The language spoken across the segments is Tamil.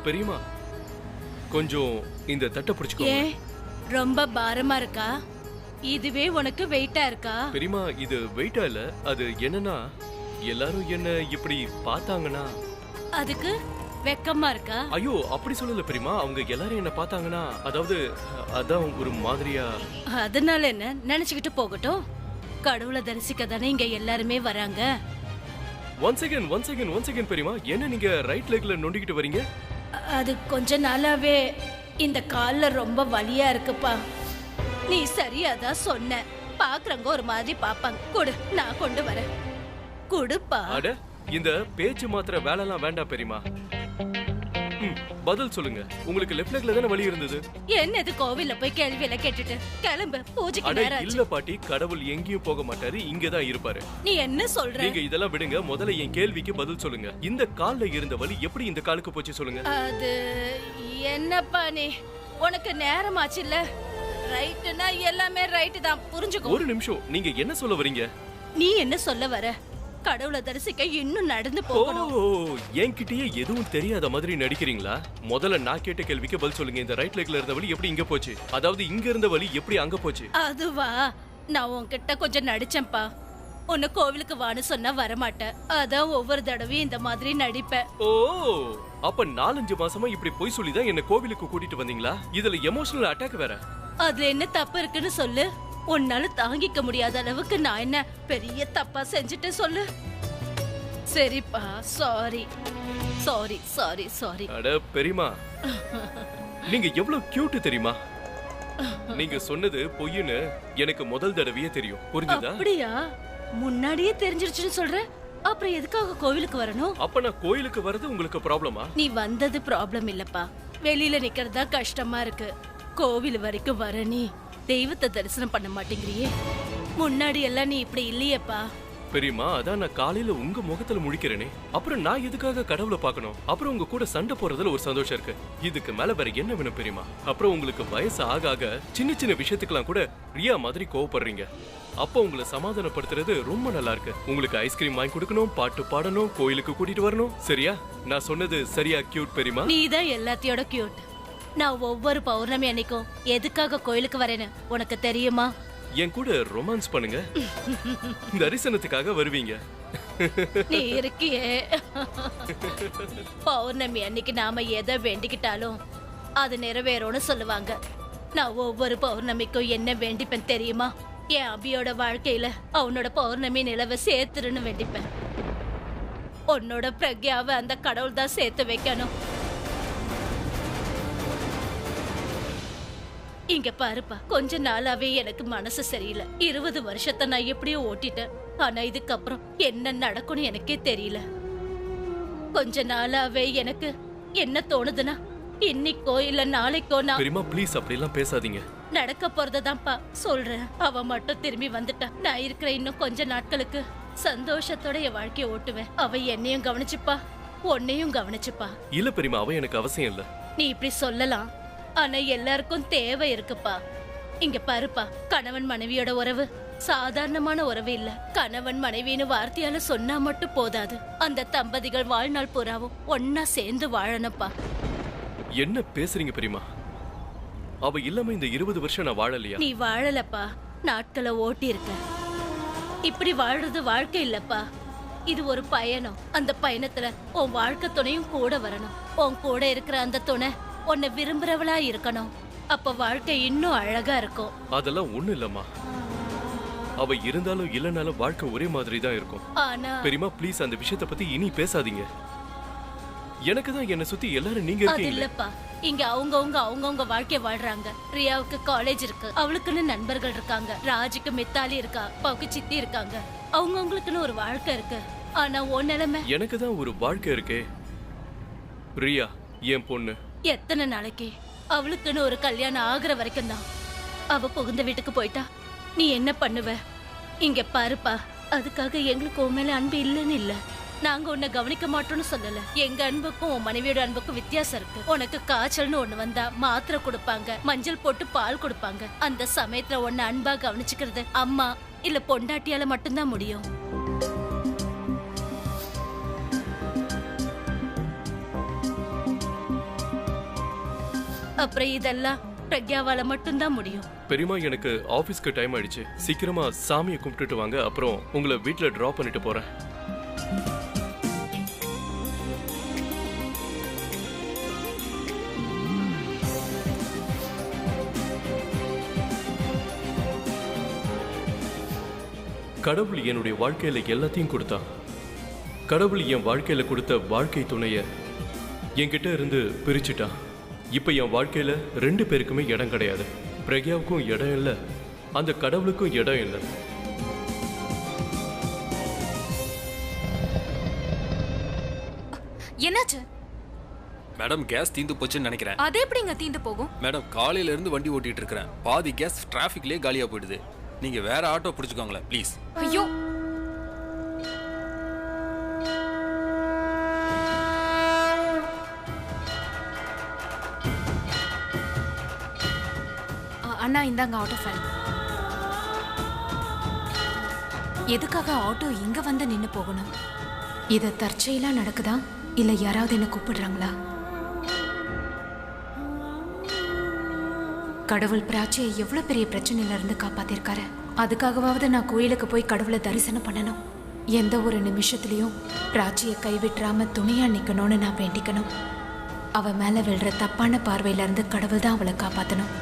பெரியமா கொஞ்சம் இந்த தட்டை பிடிச்சுக்கோங்க. ரொம்ப பாரமா இருக்கா? இதுவே உனக்கு வெயிட்டா இருக்கா? பெரியமா இது வெயிட்டா இல்ல, அது என்னன்னா எல்லாரும் என்ன இப்படி பார்த்தாங்கன்னா. அதுக்கு வெக்கமா இருக்கா? ஐயோ அப்படி சொல்லல பெரியமா, அவங்க எல்லாரும் என்ன பார்த்தாங்கன்னா அதாவது அதான் ஒரு மாதிரியா. அதனால என்ன நினைச்சுக்கிட்டு போகட்டும். கடவுளை தரிசிக்க தானே இங்க எல்லாருமே வராங்க. ஒன் செகண்ட் பெரியமா, என்ன நீங்க ரைட் லெக்ல நொண்டிக்கிட்டு வரீங்க? அது கொஞ்ச நாளாவே இந்த கால்ல ரொம்ப வலியா இருக்குப்பா. நீ சரியாதான் சொன்ன. பாக்குறவங்க ஒரு மாதிரி பாப்பாங்க. கொடு, நான் கொண்டு வரேன். கொடுப்பா. அட இந்த பேச்சு மாத்திர வேலைலாம் வேண்டாம் பெரியமா. பதில் சொல்லுங்க, உங்களுக்கு லெஃப்ட் லெக்ல தானே வலி இருந்தது? என்னது கோவில்ல போய் கேள்வி எல்லாம் கேட்டுட்டு கிளம்பு, பூஜைக்கு நேரம் ஆச்சு. இல்ல பாட்டி, கடவுள் எங்கேயும் போக மாட்டாரு, இங்க தான் இருப்பாரு. நீ என்ன சொல்ற? நீங்க இதெல்லாம் விடுங்க, முதல்ல என் கேள்விக்கு பதில் சொல்லுங்க. இந்த கால்ல இருந்த வலி எப்படி இந்த காலுக்கு போச்சு சொல்லுங்க. அது என்னப்பா நீ, உனக்கு நேரமாச்சு இல்ல? ரைட்னா எல்லாமே ரைட் தான், புரிஞ்சுக்கோ. ஒரு நிமிஷம், நீங்க என்ன சொல்ல வரீங்க? நீ என்ன சொல்ல வர? கடவுளை தரிசிக்க இன்னும் நடந்து போகணும். என்கிட்டயே எதுவும் தெரியாத மாதிரி நடிக்கிறீங்களா? முதல்ல நான் கேட்ட கேள்விக்கு பதில் சொல்லுங்க. இந்த ரைட் லெக்ல இருந்த வலி எப்படி இங்க போச்சு? அதாவது இங்க இருந்த வலி எப்படி அங்க போச்சு? அதுவா, நான் உன்கிட்ட கொஞ்சம் நடிச்சேன்ப்பா. உன்னை கோவிலுக்கு வான்னு சொன்னா வரமாட்டேன். அதான் ஒவ்வொரு தடவையும் இந்த மாதிரி நடிப்பேன். ஓ, அப்ப 4-5 மாசமா இப்படி பொய் சொல்லிதான் என்ன கோவிலுக்கு கூட்டிட்டு வந்தீங்களா? இதுல எமோஷனல் அட்டாக் வேற. அதுல என்ன தப்பு இருக்குன்னு சொல்லு. உன்னால தாங்கிக்க முடியாத அளவுக்கு நான் என்ன பெரிய தப்பா செஞ்சுட்டு சொல்லு. சரிப்பா, சாரி சாரி சாரி சாரி. அட பெரியமா, நீங்க எவ்வளவு கியூட் தெரியுமா? நீங்க சொன்னது பொய்ன்னு எனக்கு முதல் தடவையே தெரியும், புரிஞ்சுதா? அப்படியா? முன்னாடியே தெரிஞ்சிருச்சுன்னு சொல்ற, அப்புறம் எதுக்காக கோவிலுக்கு வரணும்? அப்ப நான் கோயிலுக்கு வரது உங்களுக்கு ப்ராப்ளமா? நீ வந்தது ப்ராப்ளம் இல்லப்பா, வெளியில நிக்கிறதா கஷ்டமா இருக்கு. கோவில் வரைக்கும் வர நீ தெய்வத்தை தரிசனம் பண்ண மாட்டேங்கிறியே. முன்னாடி எல்லாம் நீ இப்படி இல்லையேப்பா. பெரியமா, அதான் நான் காலையில உங்க முகத்துல முழிக்கிறேனே, அப்புறம் நான் எதுக்காக கடவுளை பார்க்கணும்? அப்புறம் உங்க கூட சண்டை போறதுல ஒரு சந்தோஷம் இருக்கு. இதுக்கு மேல வேற என்ன வேணும் பெரியமா? அப்புறம் உங்களுக்கு வயசு ஆக ஆக சின்ன சின்ன விஷயத்துக்கெல்லாம் கூட ரியா மாதிரி கோவப்படுறீங்க. அப்போ உங்களை சமாதானப்படுத்துறது ரொம்ப நல்லா இருக்கு. உங்களுக்கு ஐஸ்கிரீம் வாங்கி கொடுக்கணும், பாட்டு பாடணும், கோயிலுக்கு கூட்டிட்டு வரணும். சரியா? நான் சொன்னது சரியா கியூட் பெரியமா? நீதான் எல்லாத்தையோட கியூட். நான் ஒவ்வொரு பௌர்ணமி அன்னைக்கும் எதுக்காக கோயிலுக்கு வரேன்னு உனக்கு தெரியுமா? என் கூட ரொமான்ஸ் பண்ணுங்க. தரிசனத்துக்காக வருவீங்க. நீ இருக்கியே. பௌர்ணமி அன்னைக்கு நாம எதை வேண்டிக்கிட்டாலும் அது நிறைவேறும்னு சொல்லுவாங்க. நான் ஒவ்வொரு பௌர்ணமிக்கும் என்ன வேண்டிப்பேன் தெரியுமா? என் அபியோட வாழ்க்கையில அவனோட பௌர்ணமி நிலவை சேர்த்துருன்னு வேண்டிப்பேன். உன்னோட பிரக்யாவை அந்த கடவுள் தான் சேர்த்து வைக்கணும். இங்க பாருப்பா, கொஞ்ச நாளாவே எனக்கு மனசு சரியில்லை. 20 வருஷத்தை நான் எப்படியோ ஓட்டிட்டேன். ஆனா இதுக்கப்புறம் என்ன நடக்கும்னு எனக்கே தெரியல. கொஞ்ச நாளாவே எனக்கு என்ன தோணுதுன்னா, இன்னைக்கோ இல்ல நாளைக்கோ நான். பெரியமா ப்ளீஸ் அப்படி எல்லாம் பேசாதீங்க. நடக்க போறதான்ப்பா சொல்றேன். அவ மட்டும் திரும்பி வந்துட்டா, நான் இருக்கிற இன்னும் கொஞ்ச நாட்களுக்கு சந்தோஷத்தோட என் வாழ்க்கைய ஓட்டுவேன். அவ என்னையும் கவனிச்சுப்பா, உன்னையும் கவனிச்சுப்பா. இல்ல பெரியமா, அவ எனக்கு அவசியம் இல்ல. நீ இப்படி சொல்லலாம், ஆனா எல்லாருக்கும் தேவை இருக்குப்பா. இங்க பாருப்பா, கணவன் மனைவியோட உறவு சாதாரணமான உறவு இல்ல. கணவன் மனைவின்னு வார்த்தையால சொன்னா மட்டும் போதாது. அந்த தம்பதிகள் வாழ்நாள் பூராவும் ஒன்னா சேர்ந்து வாழணும்ப்பா. என்ன பேசுறீங்க பெரியமா? அவ இல்லாம இந்த 20 வருஷம் நான் வாழலையா? நீ வாழலப்பா, நாட்களை ஓட்டி இருக்க. இப்படி வாழ்றது வாழ்க்கை இல்லப்பா, இது ஒரு பயணம். அந்த பயணத்துல உன் வாழ்க்கை துணையும் கூட வரணும். உன் கூட இருக்கிற அந்த துணை உன்னை விரும்புறவளா இருக்கணும். அப்ப வாழ்க்கை இன்னும் அழகா இருக்கும். அதெல்லாம் ஒண்ணு இல்லம்மா. அவ இருந்தாலும் இல்லனாலும் வாழ்க்கை ஒரே மாதிரி தான் இருக்கும். ஆனா பெரியமா ப்ளீஸ் அந்த விஷயத்தை பத்தி இனி பேசாதீங்க. எனக்கு தான் என்ன சுத்தி எல்லாரும் நீங்க அது இருக்கீங்க. இல்லப்பா, இங்க அவங்கவுங்க வாழ்க்கைய வாழ்றாங்க. ரியாவுக்கு காலேஜ் இருக்கு, அவளுக்குன்னு நண்பர்கள் இருக்காங்க. ராஜுக்கு மித்தாலி இருக்கா, அப்பாவுக்கு சித்தி இருக்காங்க. அவங்கவுங்களுக்குன்னு ஒரு வாழ்க்கை இருக்கு. ஆனா உன் நிலைமை? எனக்கு தான் ஒரு வாழ்க்கை இருக்கே. ரியா என் பொண்ணு. எத்தனை நாளைக்கு? அவளுக்குன்னு ஒரு கல்யாணம் ஆகுற வரைக்கும் தான். அவ புகுந்த வீட்டுக்கு போயிட்டா நீ என்ன பண்ணுவ? இங்க பாருப்பா, அதுக்காக எங்களுக்கு உன் மேல அன்பு இல்லைன்னு இல்ல. நாங்க உன்னை கவனிக்க மாட்டோம்னு சொல்லல. எங்க அன்புக்கும் உன் மனைவியோட அன்புக்கும் வித்தியாசம் இருக்கு. உனக்கு காய்ச்சல்னு ஒண்ணு வந்தா மாத்திரை கொடுப்பாங்க, மஞ்சள் போட்டு பால் கொடுப்பாங்க. அந்த சமயத்துல உன்னை அன்பா கவனிச்சுக்கிறது அம்மா இல்ல பொண்டாட்டியால மட்டும்தான் முடியும். அப்புறம் இதெல்லாம் பிரக்யாவால மட்டும்தான் முடியும். பெரியமா, எனக்கு ஆபீஸ்க்கு டைம் ஆயிடுச்சு. சீக்கிரமா சாமியை கும்பிட்டுட்டு வாங்க, அப்புறம் உங்களை வீட்டுல டிராப் பண்ணிட்டு போறேன். கடவுள் என்னுடைய வாழ்க்கையில எல்லாத்தையும் கொடுத்தான். கடவுள் என் வாழ்க்கையில கொடுத்த வாழ்க்கை துணைய என்கிட்ட இருந்து பிரிச்சுட்டான். இப்ப என் வாழ்க்கையில 2 பேருக்குமே இடம் கிடையாது. பிரக்யாவுக்கும் இடம் இல்லை, அந்த கடவுளுக்கும் இடம் இல்லை. என்னாச்சு மேடம்? கேஸ் தீந்து போச்சுன்னு நினைக்கிறேன். அது எப்படிங்க தீந்து போகும்? மேடம், காலையில இருந்து வண்டி ஓட்டிட்டு இருக்கிறேன். பாதி கேஸ் டிராஃபிக்லயே காலியா போயிடுது. நீங்க வேற ஆட்டோ பிடிச்சுக்கோங்களேன் ப்ளீஸ். ஐயோ, அண்ணா இந்தாங்க ஆட்டோ ஃபைல். எதுக்காக ஆட்டோ இங்க வந்து நின்னு போகணும்? இது தற்செயலா நடக்குதா இல்ல யாராவது என்ன கூப்பிடுறாங்களா? கடவுள் பிராச்சியை எவ்வளவு பெரிய பிரச்சனையில இருந்து காப்பாத்திருக்காரு. அதுக்காகவாவது நான் கோயிலுக்கு போய் கடவுளை தரிசனம் பண்ணணும். எந்த ஒரு நிமிஷத்துலயும் பிராச்சியை கைவிட்டுறாம துணையா நிக்கணும்னு நான் வேண்டிக்கணும். அவ மேல விழுற தப்பான பார்வையில இருந்து கடவுள் தான் அவளை காப்பாத்தணும்.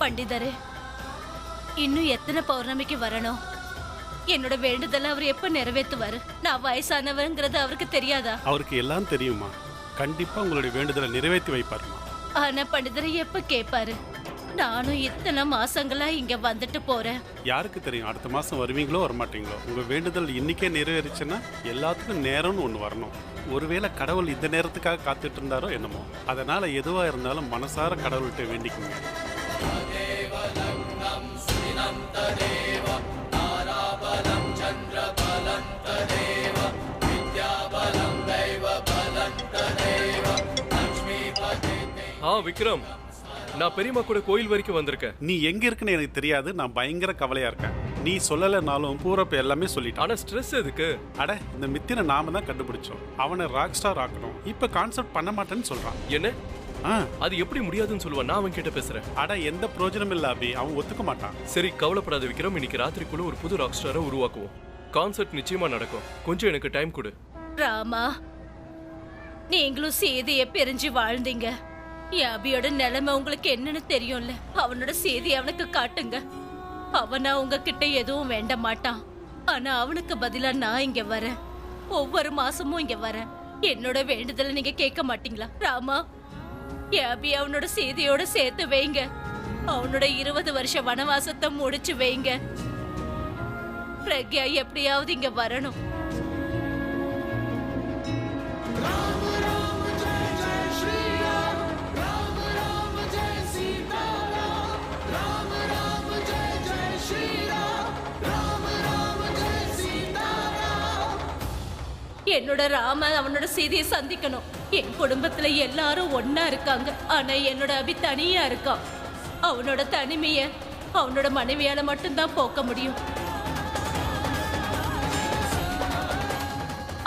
பண்டிதரே, இன்னும் எத்தனை பௌர்ணமிக்கு வரணும்? என்னோட வேண்டுதலை அவர் எப்ப நிறைவேற்றுவாரு? நான் வயசானவங்கிறது அவருக்கு தெரியாதா? அவருக்கு எல்லாம் தெரியுமா? கண்டிப்பா உங்களுடைய வேண்டுதலை நிறைவேற்றி வைப்பாருமா. ஆனா பண்டிதரை எப்ப கேட்பாரு? நானும் இத்தனை மாசங்களா இங்க வந்துட்டு போறேன். யாருக்கு தெரியும், அடுத்த மாசம் வருவீங்களோ வரமாட்டீங்களோ. உங்க வேண்டுதல் இன்னைக்கே நிறைவேறிச்சுன்னா எல்லாத்துக்கும் நேரம்னு ஒண்ணு வரணும். ஒருவேளை கடவுள் இந்த நேரத்துக்காக காத்துட்டு இருந்தாரோ என்னமோ. அதனால எதுவா இருந்தாலும் மனசார கடவுள்கிட்ட வேண்டிக்குங்க. விக்ரம், நான் பெரியம்மா கூட கோயில் வரைக்கும் வந்திருக்கேன். நீ எங்க இருக்குன்னு எனக்கு தெரியாது. நான் பயங்கர கவலையா இருக்கேன். நீ சொல்லலைனாலும் பூரப்ப எல்லாமே சொல்லிட்டான். ஆனா ஸ்ட்ரெஸ் எதுக்கு? அட, இந்த மித்தினை நாம தான் கண்டுபிடிச்சோம். அவனை ராக் ஸ்டார் ஆக்கணும். இப்ப கான்செப்ட் பண்ண மாட்டேன்னு சொல்றான். என்ன? அது எப்படி முடியாதுன்னு சொல்லுவான்? நான் அவன் கிட்ட பேசுறேன். அட, எந்த பிரயோஜனம் இல்ல அபி. அவன் ஒத்துக்க மாட்டான். சரி, கவலைப்படாத விக்ரம். இன்னைக்கு ராத்திரிக்குள்ள ஒரு புது ராக் ஸ்டாரை உருவாக்குவோம். கான்செர்ட் நிச்சயமா நடக்கும். கொஞ்சம் எனக்கு டைம் கொடு. ராமா, நீங்களும் சேதியை பிரிஞ்சு வாழ்ந்தீங்க. அபியோட நிலைமை உங்களுக்கு என்னன்னு தெரியும்ல. அவனோட சேதி அவனுக்கு காட்டுங்க. அவனா உங்ககிட்ட எதுவும் வேண்ட மாட்டான். ஆனா அவனுக்கு பதிலா நான் இங்க வரேன். ஒவ்வொரு மாசமும் இங்க வரேன். என்னோட வேண்டுதலை நீங்க கேட்க மாட்டீங்களா? ராமா, அபி அவனோட சேதியோட சேர்த்து வைங்க. அவனோட 20 வருஷ வனவாசத்தை முடிச்சு வைங்க. பிரக்யா எப்படியாவது இங்க வரணும். என்னோட ராம அவனோட சீதையை சந்திக்கணும். என் குடும்பத்துல எல்லாரும் ஒன்னா இருக்காங்க. ஆனா என்னோட அபி தனியா இருக்கான். அவனோட தனிமைய அவனோட மனைவியால மட்டும்தான் போக்க முடியும்.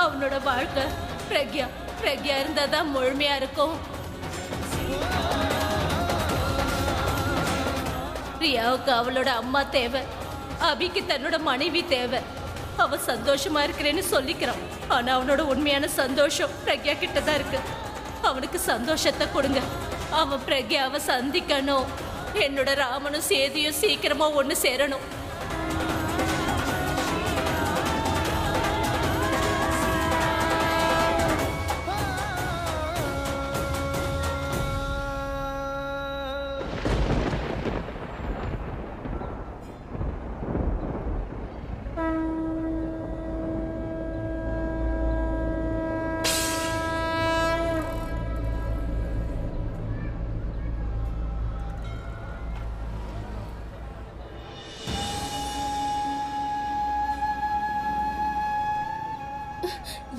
அவனோட வாழ்க்கை பிரக்யா இருந்தாதான் முழுமையா இருக்கும். பிரியாவுக்கு அவளோட அம்மா தேவை. அபிக்கு தன்னோட மனைவி தேவை. அவ சந்தோஷமா இருக்கிறேன்னு சொல்லிக்கிறான். ஆனா அவனோட உண்மையான சந்தோஷம் பிரக்யா கிட்டதான் இருக்கு. அவனுக்கு சந்தோஷத்தை கொடுங்க. அவன் பிரக்யாவை சந்திக்கணும். என்னோட ராமனும் சேதியும் சீக்கிரமா ஒண்ணு சேரணும்.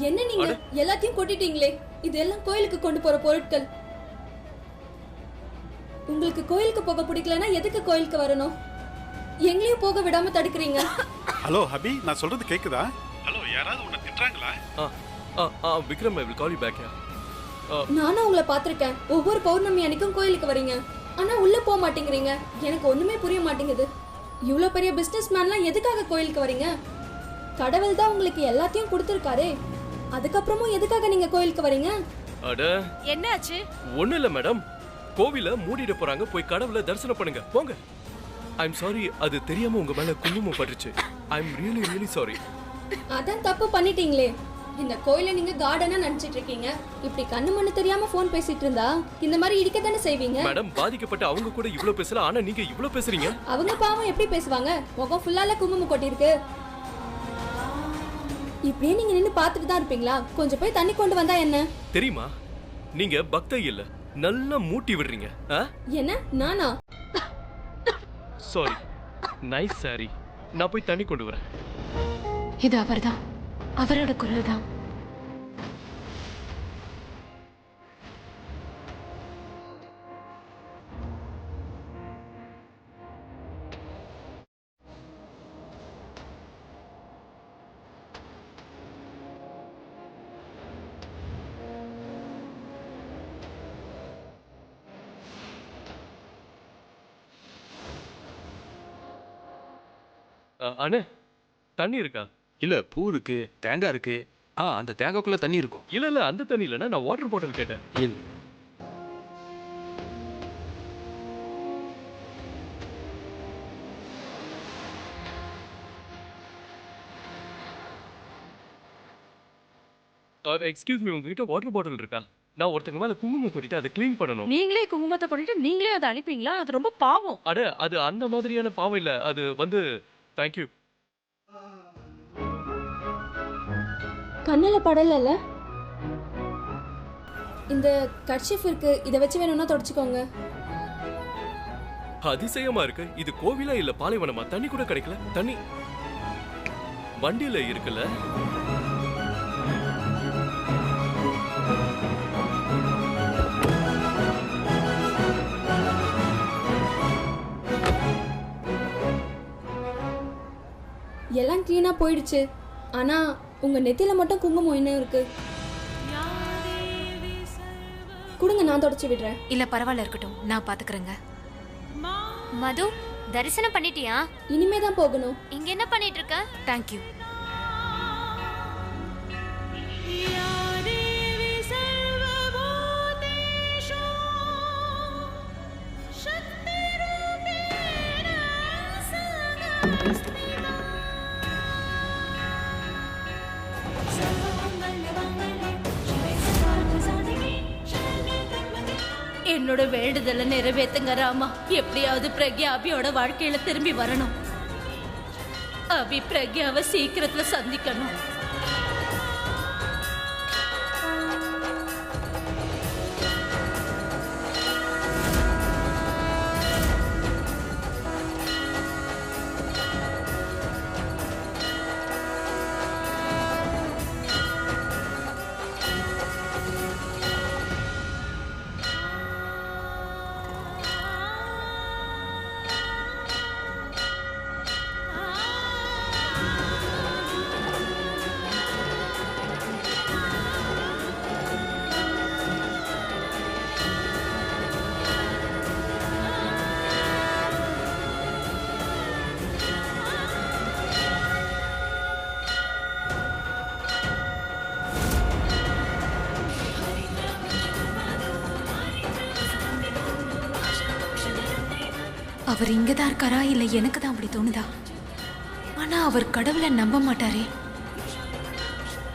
என்ன நீங்க எல்லாத்தையும் கொட்டிட்டீங்களே? இதெல்லாம் கோயிலுக்கு கொண்டு போற பொருட்கள். உங்களுக்கு கோயிலுக்கு போக பிடிக்கலனா எதுக்கு கோயிலுக்கு வரணும்? எங்களையும் போக விடாம தடுக்கிறீங்க. ஹலோ அபி, நான் சொல்றது கேக்குதா? ஹலோ, யாராவது உன்னை திட்டுறாங்களா? Vikram, I will call you back. நானும் உங்களை பார்த்திருக்கேன். ஒவ்வொரு பௌர்ணமி அன்னைக்கும் கோயிலுக்கு வரீங்க. ஆனா உள்ள போக மாட்டேங்கிறீங்க. எனக்கு ஒண்ணுமே புரிய மாட்டேங்குது. இவ்வளவு பெரிய பிசினஸ் மேன்லாம் எதுக்காக கோயிலுக்கு வரீங்க? கடவுள் தான் உங்களுக்கு எல்லாத்தையும் கொடுத்திருக்காரே. அதுக்கப்புறமும் எதுக்காக நீங்க கோயிலுக்கு வரீங்க? அட, என்னாச்சு? ஒண்ணு இல்ல மேடம், கோவில மூடிட போறாங்க, போய் கடவுளை தரிசனம் பண்ணுங்க, போங்க. ஐம் சாரி, அது தெரியாம உங்க மேல குங்குமம் பட்டுச்சு. I'm really really sorry. அதான் தப்பு பண்ணிட்டீங்களே. இந்த கோயிலை நீங்க கார்டனா நினைச்சிட்டு இருக்கீங்க. இப்படி கண்ணு மண்ணு தெரியாம போன் பேசிட்டு இருந்தா இந்த மாதிரி இடிக்க தானே செய்வீங்க. மேடம், பாதிக்கப்பட்ட அவங்க கூட இவ்ளோ பேசல, ஆனா நீங்க இவ்ளோ பேசுறீங்க. அவங்க பாவம் எப்படி பேசுவாங்க? முகம் ஃபுல்லால குங்குமம் கொட்டி இருக்கு. இப்படியே நீங்க நின்னு பார்த்துட்டு தான் இருப்பீங்களா? கொஞ்சம் போய் தண்ணி கொண்டு வந்தா என்ன? தெரியுமா, நீங்க பக்தை இல்ல, நல்லா மூட்டி விடுறீங்க. என்ன நானா? Sorry, nice sorry. நான் போய் தண்ணி கொண்டு வரேன். இது அவர்தான், அவரோட குரல் தான். அண்ணே, தண்ணி இருக்கா? இல்ல, பூ இருக்கு, தேங்காய் இருக்கு. அந்த தேங்காய்க்குள்ள தண்ணி இருக்கும். இல்ல அந்த தண்ணி இல்லைன்னா நான் வாட்டர் பாட்டில் கேட்டேன். இல்ல, எக்ஸ்கியூஸ் மீ, உங்ககிட்ட வாட்டர் பாட்டில் இருக்கா? நான் ஒருத்தங்க மேல குங்குமம் கொட்டிட்டு அதை க்ளீன் பண்ணணும். நீங்களே குங்குமத்தை பண்ணிட்டு நீங்களே அதை அனுப்பீங்களா? அது ரொம்ப பாவம். அட, அது அந்த மாதிரியான பாவம் இல்ல, அது வந்து தேங்க்யூ. கண்ணுல படல. இந்த கர்ச்சீஃப் இருக்கு, இத வச்சு வேணும்னா தொடச்சுக்கோங்க. அதிசயமா இருக்கு. இது கோவிலா இல்ல பாலைவனமா? தண்ணி கூட கிடைக்கல. தண்ணி வண்டியில இருக்குல்ல. எல்லாம் கிளீனா போயிடுச்சு. ஆனா உங்க நெத்தியில மட்டும் குங்குமம் இன்னும் இருக்கு. கொடுங்க, நான் தொடச்சு விடுறேன். இல்ல பரவாயில்ல, இருக்கட்டும், நான் பாத்துக்கிறேங்க. மது, தரிசனம் பண்ணிட்டியா? இனிமே தான் போகணும். இங்க என்ன பண்ணிட்டு இருக்க? தேங்க்யூ. என்னோட வேண்டுதலை நிறைவேத்துங்க ராமா. எப்படியாவது பிரக்யா அபியோட வாழ்க்கையில திரும்பி வரணும். அபி பிரக்யாவை சீக்கிரத்துல சந்திக்கணும். அவர் இங்கதான் இருக்காரா இல்ல எனக்கு தான் அப்படி தோணுதா? ஆனா அவர் கடவுளை நம்ப மாட்டாரே.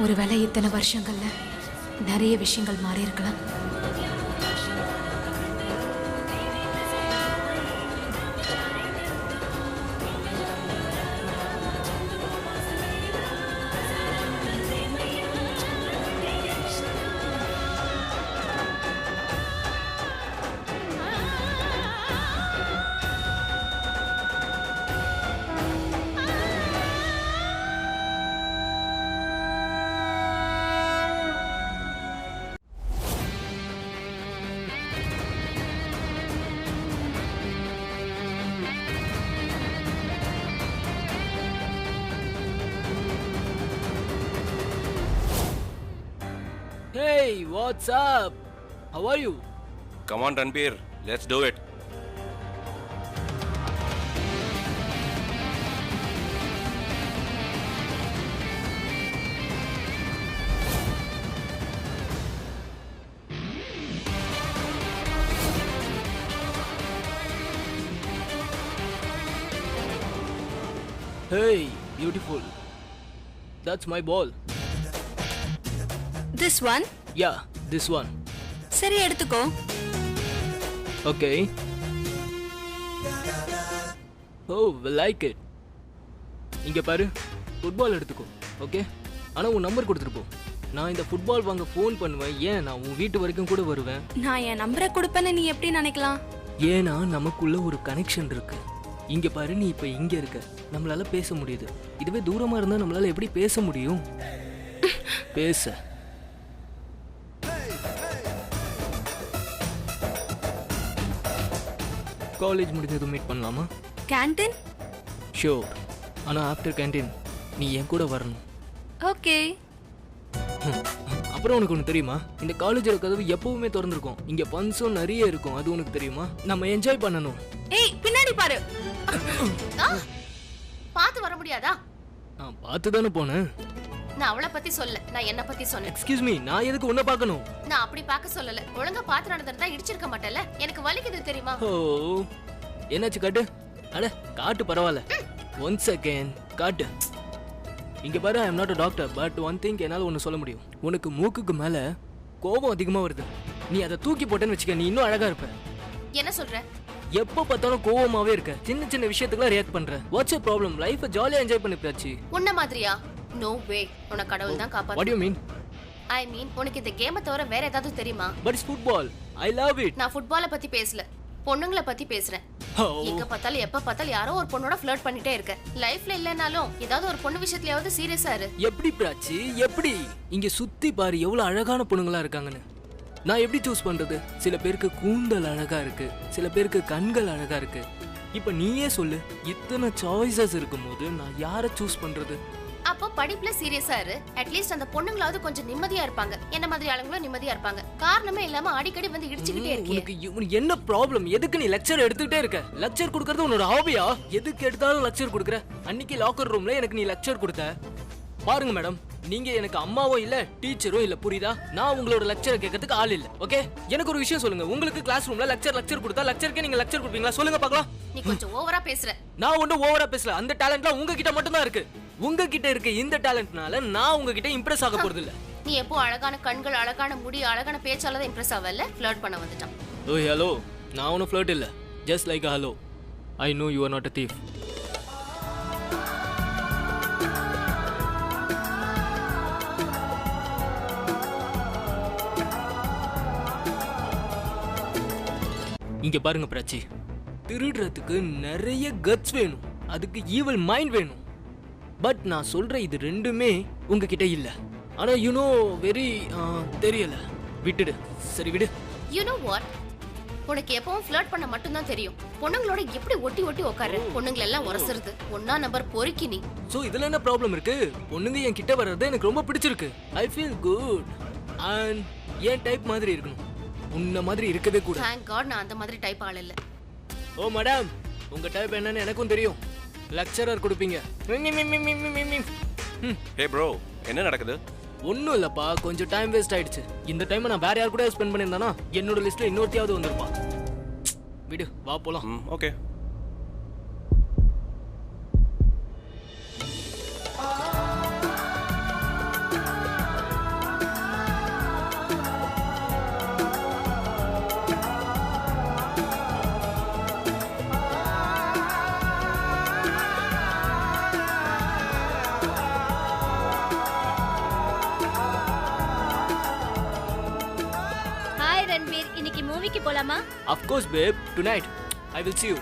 ஒருவேளை இத்தனை வருஷங்கள்ல நிறைய விஷயங்கள் மாறி இருக்கலாம். Hey, what's up? How are you? Come on, Ranbir. Let's do it. Hey, beautiful. That's my ball. This one? Yeah, this one. சரி எடுத்துக்கோ. Okay. Oh, we like it. இங்க பாரு, ஃபுட்பால் எடுத்துக்கோ. ஓகே? ஆனா உன் நம்பர் கொடுத்துட்டு போ. நான் இந்த ஃபுட்பால் வாங்க ஃபோன் பண்ணுவேன். ஏன் நான் உன் வீட்டு வரைக்கும் கூட வருவேன். நான் என் நம்பரை கொடுப்பேன்னு நீ எப்படி நினைக்கலாம்? ஏன்னா நமக்குள்ள ஒரு கனெக்ஷன் இருக்கு. இங்க பாரு, நீ இப்ப இங்க இருக்க, நம்மளால பேச முடியுது. இதுவே தூரமா இருந்தா நம்மளால எப்படி பேச முடியும்? பேச. காலேஜ் முடிஞ்சதும் மீட் பண்ணலாமா? கேண்டீன்? ஷோர். ஆனா ஆஃப்டர் கேண்டீன் நீ என் கூட வரணும். ஓகே. அப்புறம் உனக்கு ஒன்று தெரியுமா, இந்த காலேஜோட கதவு எப்பவுமே திறந்துருக்கும். இங்க ஃபன்ஸும் நிறைய இருக்கும். அது உனக்கு தெரியுமா? நம்ம என்ஜாய் பண்ணணும். ஏய், பின்னாடி பாரு. பார்த்து வர முடியாதா? நான் பார்த்து தானே போனேன். நான் அவளை பத்தி சொல்ல, நான் என்ன பத்தி சொன்னேன். எக்ஸ்கியூஸ் மீ, நான் எதுக்கு உன்னை பார்க்கணும்? நான் அப்படி பார்க்க சொல்லல. ஒழுங்கா பார்த்து நடந்துட்டா இடிச்சிருக்க மாட்டேல. எனக்கு வலிக்குது தெரியுமா? ஓ, என்னாச்சு காட்டு. அட காட்டு, பரவாயில்ல. 1 செகண்ட் காட்டு. இங்க பாரு, I am not a doctor, but one thing என்னால ஒன்று சொல்ல முடியும். உனக்கு மூக்குக்கு மேல கோபம் அதிகமா வருது. நீ அதை தூக்கி போட்டேன்னு வச்சுக்க, நீ இன்னும் அழகா இருப்ப. என்ன சொல்ற? எப்ப பார்த்தாலும் கோவமாவே இருக்க. சின்ன சின்ன விஷயத்துக்குலாம் ரியாக்ட் பண்ற. What's your problem? லைஃபை ஜாலியா என்ஜாய் பண்ணி போயாச்சு. உன்ன மாதிரியா? No way. உன கடவுள் தான் காப்பாத்து. What you mean? ஐ மீன், உனக்கு இந்த கேமை தவிர வேற ஏதாவது தெரியுமா? But it's football. I love it. நான் ஃபுட்பாலை பத்தி பேசல, பொண்ணுங்களை பத்தி பேசுறேன். எங்க பார்த்தாலும் எப்ப பார்த்தாலும் யாரோ ஒரு பொண்ணோட ஃப்ளர்ட் பண்ணிட்டே இருக்க. லைஃப்ல இல்லனாலும் ஏதாவது ஒரு பொண்ணு விஷயத்துலயாவது சீரியஸா இரு. எப்படி பிராச்சி, எப்படி? இங்க சுத்தி பாரு எவ்வளவு அழகான பொண்ணுங்களா இருக்காங்கன்னு. நான் எப்படி சூஸ் பண்றது? சில பேருக்கு கூந்தல் அழகா இருக்கு, சில பேருக்கு கண்கள் அழகா இருக்கு. இப்ப நீயே சொல்லு, இத்தனை சாய்ஸஸ் இருக்கும்போது நான் யாரை சூஸ் பண்றது? அப்போ படிப்புல சீரியஸா இரு. அட்லீஸ்ட் அந்த பொண்ணுங்களாவது கொஞ்சம் நிம்மதியா இருப்பாங்க. என்ன மாதிரி ஆளுங்களும் நிம்மதியா இருப்பாங்க. காரணமே இல்லாம அடிக்கடி வந்து இடிச்சுக்கிட்டே இருக்கே. உனக்கு என்ன ப்ராப்ளம்? எதுக்கு நீ லெக்சர் எடுத்துக்கிட்டே இருக்க? லெக்சர் கொடுக்கறது உன்னோட ஹாபியா? எதுக்கு எடுத்தாலும் லெக்சர் கொடுக்குற. அன்னைக்கு லாக்கர் ரூம்ல எனக்கு நீ லெக்சர் கொடுத்த. பாருங்க மேடம், நீங்க எனக்கு அம்மாவோ இல்ல டீச்சரும் இல்ல, புரியுதா? நான் உங்களோட லெக்சர் கேட்கறதுக்கு ஆள் இல்ல. ஓகே, எனக்கு ஒரு விஷயம் சொல்லுங்க. உங்களுக்கு கிளாஸ் ரூம்ல லெக்சர் கொடுத்தா லெக்சருக்கே நீங்க லெக்சர் கொடுப்பீங்களா? சொல்லுங்க பார்க்கலாம். நீ கொஞ்சம் ஓவரா பேசுற. நான் ஒன்றும் ஓவரா பேசல. அந்த டேலண்ட்லாம் உங்ககிட்ட மட்டும் தான் இருக்கு. உங்ககிட்ட இருக்க இந்த டேலண்ட்னால நான் உங்ககிட்ட இம்ப்ரெஸ் ஆக போறது இல்ல. நீ எப்போ அழகான கண்கள், அழகான முடி, அழகான பேச்சால தான் இம்ப்ரெஸ் ஆவல. ஃப்ளர்ட் பண்ண வந்துட்டான். ஓய் ஹலோ, நான் ஒன்றும் ஃப்ளர்ட் இல்ல. Just like hello, I know you are not a thief. இங்க பாருங்க பிராச்சி, திருடுறதுக்கு நிறைய கட்ஸ் வேணும், அதுக்கு ஈவல் மைண்ட் வேணும். பட் நான் சொல்ற இது ரெண்டுமே உங்ககிட்ட இல்ல. ஆனா யூ நோ வெரி தெரியல. விட்டுடு, சரி விடு. யூ நோ வாட், உனக்கு எப்பவும் ஃப்ளர்ட் பண்ண மட்டும் தான் தெரியும். பொண்ணுங்களோட எப்படி ஒட்டி ஒட்டி உட்காரு, பொண்ணுங்களை எல்லாம் உரசுறது. ஒன்னா நம்பர் பொறுக்கி நீ. சோ இதுல என்ன ப்ராப்ளம் இருக்கு? பொண்ணுங்க என் கிட்ட வர்றது எனக்கு ரொம்ப பிடிச்சிருக்கு. I feel good. அண்ட் ஏன் டைப் மாதிரி இருக்கணும், உன்ன மாதிரி இருக்கவே கூட. தேங்க் காட் நான் அந்த மாதிரி டைப் ஆள் இல்ல. ஓ மேடம், உங்க டைப் என்னன்னு எனக்கும் தெரியும். லெக்சரர் கொடுப்பீங்க. ஹே ப்ரோ, என்ன நடக்குது? ஒன்றும் இல்லப்பா, கொஞ்சம் டைம் வேஸ்ட் ஆயிடுச்சு. இந்த டைம் நான் வேற யார் கூட ஸ்பெண்ட் பண்ணியிருந்தானா என்னோட லிஸ்ட்ல இன்னொருத்தையாவது வந்திருப்பா. விடு, வா போலாம். ஓகே. ரன்வீர், இன்னைக்கு மூவிக்கு போலாமா? Of course babe, tonight I will see you.